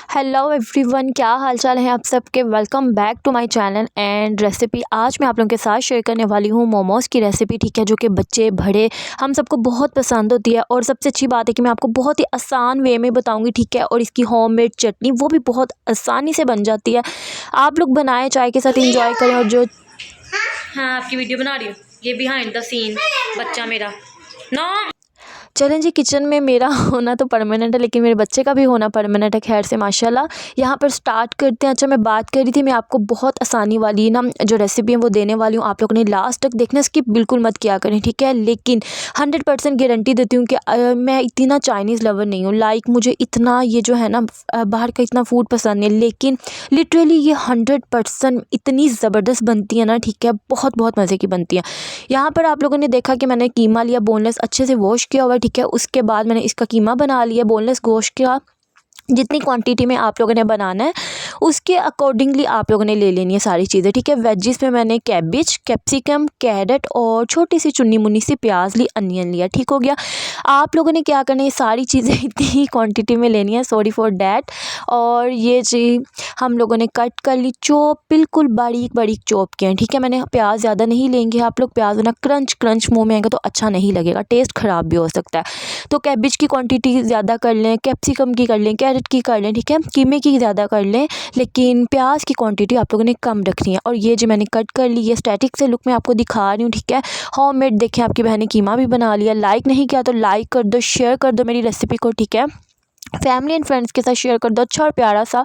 Hello everyone, क्या हाल चाल है आप सबके। Welcome back to my channel and recipe. आज मैं आप लोगों के साथ शेयर करने वाली हूँ मोमोज़ की रेसिपी, ठीक है, जो कि बच्चे बड़े हम सबको बहुत पसंद होती है। और सबसे अच्छी बात है कि मैं आपको बहुत ही आसान वे में बताऊँगी, ठीक है। और इसकी होममेड चटनी वो भी बहुत आसानी से बन जाती है। आप लोग बनाएं, चाय के साथ इंजॉय करें। और जो हाँ, आपकी वीडियो बना रही हूँ। ये बिहाइंड द सीन बच्चा मेरा नो। चलें जी, किचन में मेरा होना तो परमानेंट है, लेकिन मेरे बच्चे का भी होना परमानेंट है, खैर से माशाल्लाह। यहाँ पर स्टार्ट करते हैं। अच्छा, मैं बात कर रही थी, मैं आपको बहुत आसानी वाली ना जो रेसिपी है वो देने वाली हूँ। आप लोगों ने लास्ट तक देखना, स्किप बिल्कुल मत किया करें, ठीक है। लेकिन 100% गारंटी देती हूँ कि मैं इतनी ना चाइनीज़ लवर नहीं हूँ। लाइक मुझे इतना ये जो है ना बाहर का इतना फूड पसंद नहीं, लेकिन लिटरली ये 100% इतनी ज़बरदस्त बनती है ना, ठीक है। बहुत बहुत मज़े की बनती है। यहाँ पर आप लोगों ने देखा कि मैंने कीमा लिया, बोनलेस, अच्छे से वॉश किया हुआ, ठीक है। उसके बाद मैंने इसका कीमा बना लिया बोनलेस गोश्त का। जितनी क्वांटिटी में आप लोगों ने बनाना है उसके अकॉर्डिंगली आप लोगों ने ले लेनी है सारी चीज़ें, ठीक है। वेजिस में मैंने कैबिज, कैप्सिकम, कैरेट और छोटी सी चुन्नी मुन्नी सी प्याज ली, अनियन लिया, ठीक हो गया। आप लोगों ने क्या करना है, ये सारी चीज़ें इतनी ही क्वांटिटी में लेनी है, सॉरी फॉर डैट। और ये जी हम लोगों ने कट कर ली, चॉप, बिल्कुल बारीक बारीक चॉप किए हैं, ठीक है। मैंने प्याज ज़्यादा नहीं लेंगे आप लोग, प्याज ना क्रंच क्रंच मुँह में आएगा तो अच्छा नहीं लगेगा, टेस्ट ख़राब भी हो सकता है। तो कैबिज की क्वांटिटी ज़्यादा कर लें, कैप्सिकम की कर लें, कैरेट की कर लें, ठीक है। कीमे की ज़्यादा कर लें, लेकिन प्याज की क्वांटिटी आप लोगों ने कम रखनी है। और ये जो मैंने कट कर ली, ये स्टैटिक से लुक मैं आपको दिखा रही हूँ, ठीक है। होममेड देखें, आपकी बहन ने कीमा भी बना लिया। लाइक नहीं किया तो लाइक कर दो, शेयर कर दो मेरी रेसिपी को, ठीक है। फैमिली एंड फ्रेंड्स के साथ शेयर कर दो। अच्छा और प्यारा सा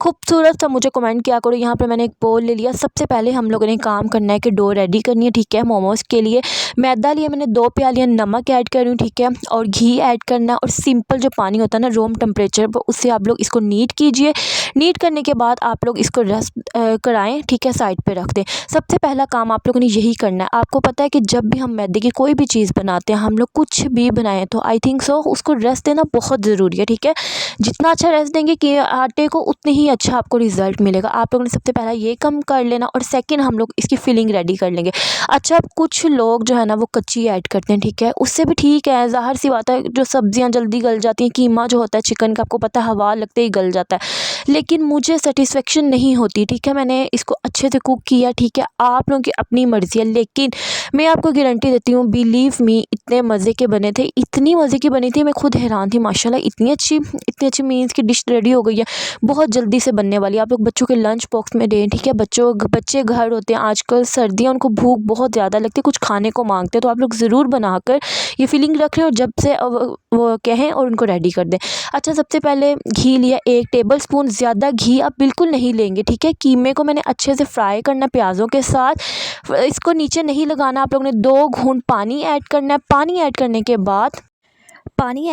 खूबसूरत सा मुझे कमेंट किया करो। यहाँ पर मैंने एक बोल ले लिया। सबसे पहले हम लोगों ने काम करना है कि डो रेडी करनी है, ठीक है। मोमोज़ के लिए मैदा लिया मैंने 2 प्यालियाँ, नमक ऐड कर रही हूँ, ठीक है। और घी ऐड करना है, और सिंपल जो पानी होता है ना रूम टेम्परेचर पर, उससे आप लोग इसको नीट कीजिए। नीट करने के बाद आप लोग इसको रेस्ट कराएँ, ठीक है, साइड पर रख दें। सबसे पहला काम आप लोगों ने यही करना है। आपको पता है कि जब भी हम मैदे की कोई भी चीज़ बनाते हैं, हम लोग कुछ भी बनाएं, तो आई थिंक सो उसको रेस्ट देना बहुत ज़रूरी है, ठीक है। जितना अच्छा रेस्ट देंगे कि आटे को, उतनी ही अच्छा आपको रिजल्ट मिलेगा। आप लोगों ने सबसे पहला ये कम कर लेना, और सेकंड हम लोग इसकी फिलिंग रेडी कर लेंगे। अच्छा, अब कुछ लोग जो है ना वो कच्ची ऐड करते हैं, ठीक है। उससे भी ठीक है, ज़ाहिर सी बात है, जो सब्जियां जल्दी गल जाती हैं, कीमा जो होता है चिकन का, आपको पता है हवा लगते ही गल जाता है, लेकिन मुझे सेटिस्फेक्शन नहीं होती, ठीक है। मैंने इसको अच्छे से कुक किया, ठीक है। आप लोगों की अपनी मर्ज़ी है, लेकिन मैं आपको गारंटी देती हूँ, बिलीव मी, इतने मज़े के बने थे, इतनी मज़े की बनी थी, मैं खुद हैरान थी माशाल्लाह। इतनी अच्छी मीन्स की डिश रेडी हो गई है, बहुत जल्दी से बनने वाली है। आप लोग बच्चों के लंच बॉक्स में दें, ठीक है। बच्चे घर होते हैं आजकल, सर्दियाँ, उनको भूख बहुत ज़्यादा लगती है, कुछ खाने को मांगते हैं, तो आप लोग ज़रूर बनाकर ये फीलिंग रखें और जब से वो कहें और उनको रेडी कर दें। अच्छा, सबसे पहले घी लिया 1 टेबल स्पून, ज़्यादा घी आप बिल्कुल नहीं लेंगे, ठीक है। कीमे को मैंने अच्छे से फ्राई करना प्याज़ों के साथ, इसको नीचे नहीं लगाना। आप लोगों ने 2 घूंट पानी ऐड करना है। पानी ऐड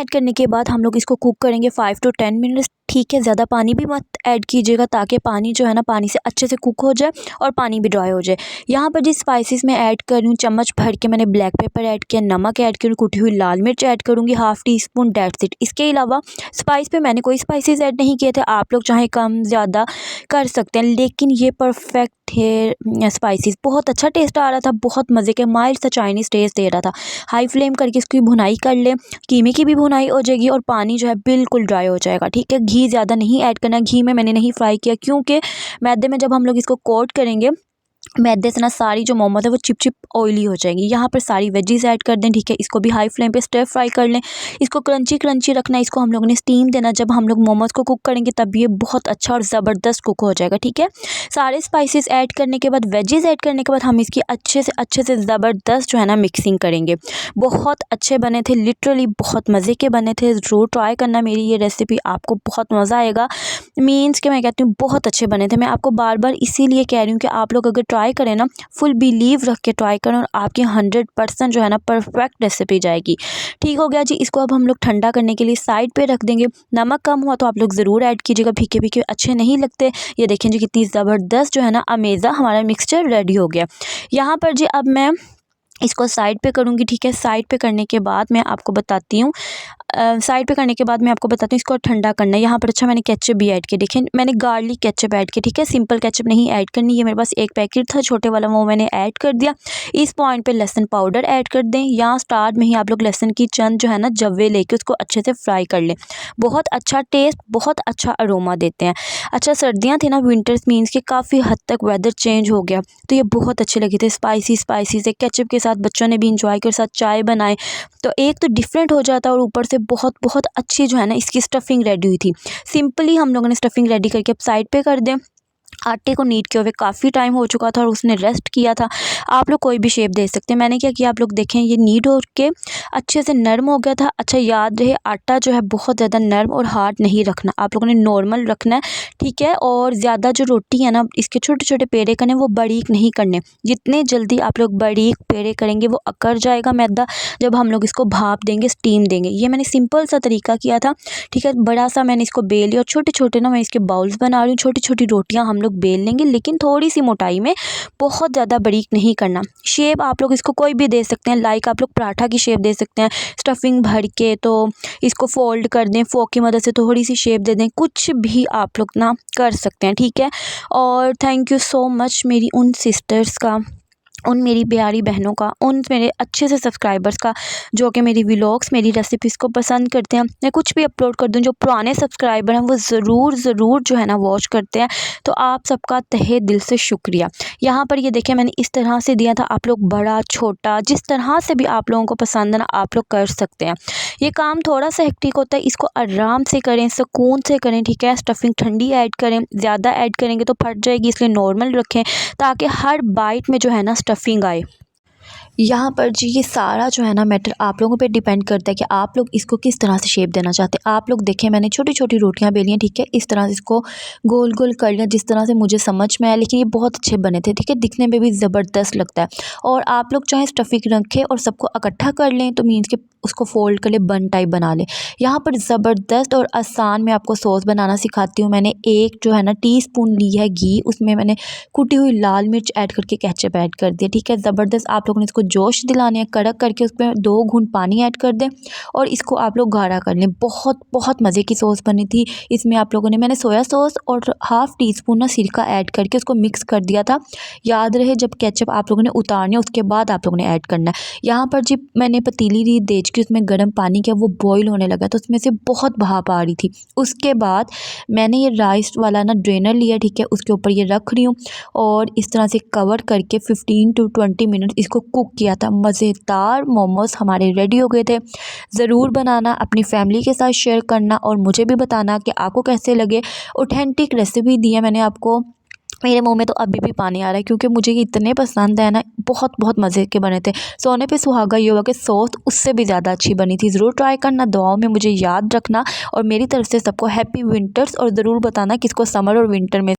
करने के बाद हम लोग इसको कुक करेंगे 5 to 10 मिनट्स, ठीक है। ज़्यादा पानी भी मत ऐड कीजिएगा, ताकि पानी जो है ना पानी से अच्छे से कुक हो जाए और पानी भी ड्राई हो जाए। यहाँ पर जिस स्पाइसेस मैं ऐड कर रही हूँ, चम्मच भर के मैंने ब्लैक पेपर ऐड किया, नमक ऐड करूँ, कुटी हुई लाल मिर्च ऐड करूँगी, ½ टीस्पून, दैट्स इट। इसके अलावा स्पाइस पे मैंने कोई स्पाइसेस ऐड नहीं किए थे, आप लोग चाहे कम ज़्यादा कर सकते हैं, लेकिन ये परफेक्ट थे स्पाइसेस। बहुत अच्छा टेस्ट आ रहा था, बहुत मज़े के माइल्ड सा चाइनीज़ टेस्ट दे रहा था। हाई फ्लेम करके इसकी भुनाई कर लें, कीमे की भी भुनाई हो जाएगी और पानी जो है बिल्कुल ड्राई हो जाएगा, ठीक है। घी ज़्यादा नहीं ऐड करना, घी में मैंने नहीं फ्राई किया, क्योंकि मैदे में जब हम लोग इसको कोट करेंगे, मैदे से ना सारी जो मोमोज है वो चिप चिप ऑयली हो जाएंगी। यहाँ पर सारी वेजीज ऐड कर दें, ठीक है। इसको भी हाई फ्लेम पे स्टर फ्राई कर लें। इसको क्रंची क्रंची रखना है, इसको हम लोगों ने स्टीम देना। जब हम लोग मोमोज को कुक करेंगे तब ये बहुत अच्छा और ज़बरदस्त कुक हो जाएगा, ठीक है। सारे स्पाइसेस ऐड करने के बाद, वेजीज ऐड करने के बाद हम इसकी अच्छे से ज़बरदस्त जो है ना मिक्सिंग करेंगे। बहुत अच्छे बने थे, लिटरली बहुत मज़े के बने थे। ज़रूर ट्राई करना मेरी ये रेसिपी, आपको बहुत मज़ा आएगा। मीन्स कि मैं कहती हूँ बहुत अच्छे बने थे। मैं आपको बार बार इसीलिए कह रही हूँ कि आप लोग अगर ट्राई करें ना, फुल बिलीव रख के ट्राई करें, और आपकी 100% जो है ना परफेक्ट रेसिपी जाएगी। ठीक हो गया जी। इसको अब हम लोग ठंडा करने के लिए साइड पे रख देंगे। नमक कम हुआ तो आप लोग ज़रूर ऐड कीजिएगा, फीके फीके अच्छे नहीं लगते। ये देखें जी, कितनी ज़बरदस्त जो है ना अमेज़ा हमारा मिक्सचर रेडी हो गया। यहाँ पर जी अब मैं इसको साइड पे करूँगी, ठीक है। साइड पे करने के बाद मैं आपको बताती हूँ इसको ठंडा करना है। यहाँ पर अच्छा मैंने केचप भी ऐड किया, देखिए मैंने गार्लिक केचप ऐड किया, ठीक है। सिंपल केचप नहीं ऐड करनी, ये मेरे पास एक पैकेट था छोटे वाला, वो मैंने ऐड कर दिया। इस पॉइंट पे लहसुन पाउडर ऐड कर दें। यहाँ स्टार्ट में ही आप लोग लहसुन की चंद जो है ना जव्वे लेके उसको अच्छे से फ्राई कर लें। बहुत अच्छा टेस्ट, बहुत अच्छा अरोमा देते हैं। अच्छा सर्दियाँ थी ना, विंटर्स मीन्स कि काफ़ी हद तक वेदर चेंज हो गया, तो ये बहुत अच्छे लगे थे। स्पाइसी से केचप के साथ बच्चों ने भी इंजॉय कर, साथ चाय बनाए, तो एक तो डिफरेंट हो जाता है और ऊपर से बहुत बहुत अच्छी जो है ना इसकी स्टफिंग रेडी हुई थी। सिंपली हम लोगों ने स्टफिंग रेडी करके अब साइड पे कर दें। आटे को नीड किए हुए काफ़ी टाइम हो चुका था और उसने रेस्ट किया था। आप लोग कोई भी शेप दे सकते हैं। मैंने क्या किया, आप लोग देखें, ये नीड हो के अच्छे से नरम हो गया था। अच्छा याद रहे, आटा जो है बहुत ज़्यादा नरम और हार्ड नहीं रखना, आप लोगों ने नॉर्मल रखना है, ठीक है। और ज़्यादा जो रोटी है ना, इसके छोटे छोटे पेड़े करने, वो बारीक नहीं करने। जितने जल्दी आप लोग बारीक पेड़े करेंगे वो अकड़ जाएगा मैदा, जब हम लोग इसको भाप देंगे, स्टीम देंगे। ये मैंने सिंपल सा तरीका किया था, ठीक है। बड़ा सा मैंने इसको बेल लिया और छोटे छोटे ना मैं इसके बाउल्स बना रही हूँ। छोटी छोटी रोटियाँ हम लोग बेल लेंगे, लेकिन थोड़ी सी मोटाई में, बहुत ज़्यादा बारीक नहीं करना। शेप आप लोग इसको कोई भी दे सकते हैं, लाइक आप लोग पराठा की शेप दे सकते हैं स्टफिंग भर के, तो इसको फोल्ड कर दें, फोक की मदद से थोड़ी सी शेप दे दें, कुछ भी आप लोग ना कर सकते हैं, ठीक है। और थैंक यू सो मच मेरी उन सिस्टर्स का, उन मेरी प्यारी बहनों का, उन मेरे अच्छे से सब्सक्राइबर्स का, जो कि मेरी व्लॉग्स, मेरी रेसिपीज़ को पसंद करते हैं। मैं कुछ भी अपलोड कर दूँ, जो पुराने सब्सक्राइबर हैं वो ज़रूर जो है ना वॉच करते हैं, तो आप सबका तहे दिल से शुक्रिया। यहाँ पर ये देखिए मैंने इस तरह से दिया था, आप लोग बड़ा छोटा जिस तरह से भी आप लोगों को पसंद है ना, आप लोग कर सकते हैं। ये काम थोड़ा सा हेक्टिक होता है, इसको आराम से करें, सुकून से करें, ठीक है। स्टफिंग ठंडी ऐड करें, ज़्यादा ऐड करेंगे तो फट जाएगी, इसलिए नॉर्मल रखें, ताकि हर बाइट में जो है ना स्टफिंग आए। यहाँ पर जी ये सारा जो है ना मैटर आप लोगों पे डिपेंड करता है कि आप लोग इसको किस तरह से शेप देना चाहते हैं। आप लोग देखें, मैंने छोटी छोटी रोटियां बेली हैं, ठीक है। इस तरह से इसको गोल गोल कर लिया, जिस तरह से मुझे समझ में आया, लेकिन ये बहुत अच्छे बने थे, ठीक है। दिखने में भी ज़बरदस्त लगता है। और आप लोग चाहे स्टफिंग रखें और सबको इकट्ठा कर लें, तो मीन्स के उसको फोल्ड कर ले, बन टाइप बना लें। यहाँ पर ज़बरदस्त और आसान मैं आपको सॉस बनाना सिखाती हूँ। मैंने एक जो है ना टीस्पून ली है घी, उसमें मैंने कुटी हुई लाल मिर्च ऐड करके केचप ऐड कर दिया, ठीक है। ज़बरदस्त आप लोगों ने इसको जोश दिलाने हैं, कड़क करके उसमें 2 घूंट पानी ऐड कर दें और इसको आप लोग गाढ़ा कर लें। बहुत बहुत मज़े की सॉस बनी थी। इसमें आप लोगों ने, मैंने सोया सॉस और हाफ़ टीस्पून ना सिरका ऐड करके उसको मिक्स कर दिया था। याद रहे, जब केचप आप लोगों ने उतारनी है उसके बाद आप लोगों ने ऐड करना है। यहाँ पर जी मैंने पतीली ली देज की, उसमें गर्म पानी किया, वो बॉईल होने लगा तो उसमें से बहुत भाप आ रही थी। उसके बाद मैंने ये राइस वाला ना ड्रेनर लिया, ठीक है, उसके ऊपर ये रख रही हूँ और इस तरह से कवर करके 15 to 20 मिनट इसको कुक किया था। मज़ेदार मोमोज़ हमारे रेडी हो गए थे। ज़रूर बनाना, अपनी फैमिली के साथ शेयर करना और मुझे भी बताना कि आपको कैसे लगे। ऑथेंटिक रेसिपी दी है मैंने आपको। मेरे मुंह में तो अभी भी पानी आ रहा है, क्योंकि मुझे ये इतने पसंद है ना, बहुत बहुत मज़े के बने थे। सोने पे सुहागा ये होगा कि सॉस उससे भी ज़्यादा अच्छी बनी थी। ज़रूर ट्राई करना, दुआओं में मुझे याद रखना और मेरी तरफ से सबको हैप्पी विंटर्स। और ज़रूर बताना किसको समर और विंटर में